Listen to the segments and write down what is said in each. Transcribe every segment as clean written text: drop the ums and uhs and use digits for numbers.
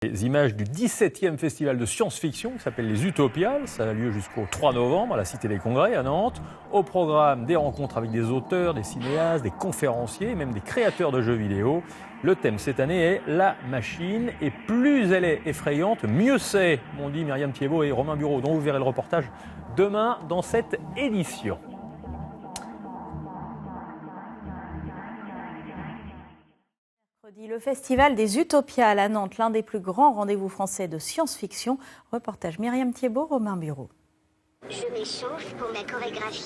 Les images du 17e festival de science-fiction qui s'appelle les Utopiales. Ça a lieu jusqu'au 3 novembre à la Cité des Congrès à Nantes. Au programme, des rencontres avec des auteurs, des cinéastes, des conférenciers, même des créateurs de jeux vidéo. Le thème cette année est la machine. Et plus elle est effrayante, mieux c'est, m'ont dit Myriam Thiébaut et Romain Bureau, dont vous verrez le reportage demain dans cette édition. Le festival des Utopiales à Nantes, l'un des plus grands rendez-vous français de science-fiction. Reportage Myriam Thiébaut, Romain Bureau. Je m'échauffe pour ma chorégraphie.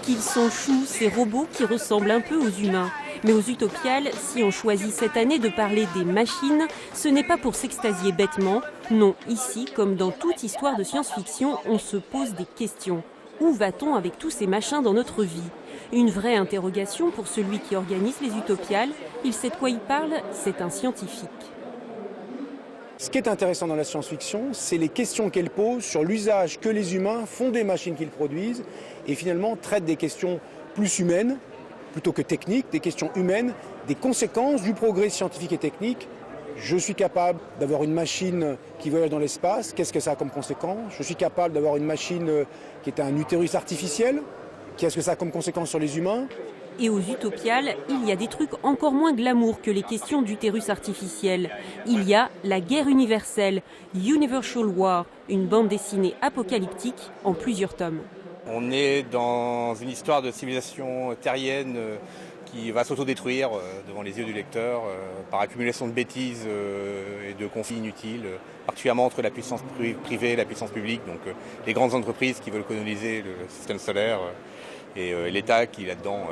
Qu'ils sont choux, ces robots qui ressemblent un peu aux humains. Mais aux Utopiales, si on choisit cette année de parler des machines, ce n'est pas pour s'extasier bêtement. Non, ici, comme dans toute histoire de science-fiction, on se pose des questions. Où va-t-on avec tous ces machins dans notre vie ? Une vraie interrogation pour celui qui organise les Utopiales. Il sait de quoi il parle, c'est un scientifique. Ce qui est intéressant dans la science-fiction, c'est les questions qu'elle pose sur l'usage que les humains font des machines qu'ils produisent et finalement traite des questions plus humaines, plutôt que techniques, des questions humaines, des conséquences du progrès scientifique et technique. Je suis capable d'avoir une machine qui voyage dans l'espace, qu'est-ce que ça a comme conséquence ? Je suis capable d'avoir une machine qui est un utérus artificiel, qu'est-ce que ça a comme conséquence sur les humains ? Et aux Utopiales, il y a des trucs encore moins glamour que les questions d'utérus artificiel. Il y a la guerre universelle, Universal War, une bande dessinée apocalyptique en plusieurs tomes. On est dans une histoire de civilisation terrienne qui va s'autodétruire devant les yeux du lecteur par accumulation de bêtises et de conflits inutiles, particulièrement entre la puissance privée et la puissance publique, donc les grandes entreprises qui veulent coloniser le système solaire et l'État qui là-dedans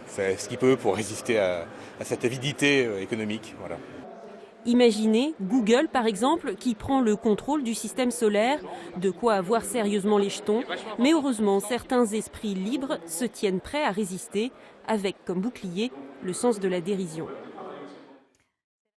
fait ce qu'il peut pour résister à cette avidité économique. Voilà. Imaginez Google, par exemple, qui prend le contrôle du système solaire, de quoi avoir sérieusement les jetons. Mais heureusement, certains esprits libres se tiennent prêts à résister, avec comme bouclier le sens de la dérision.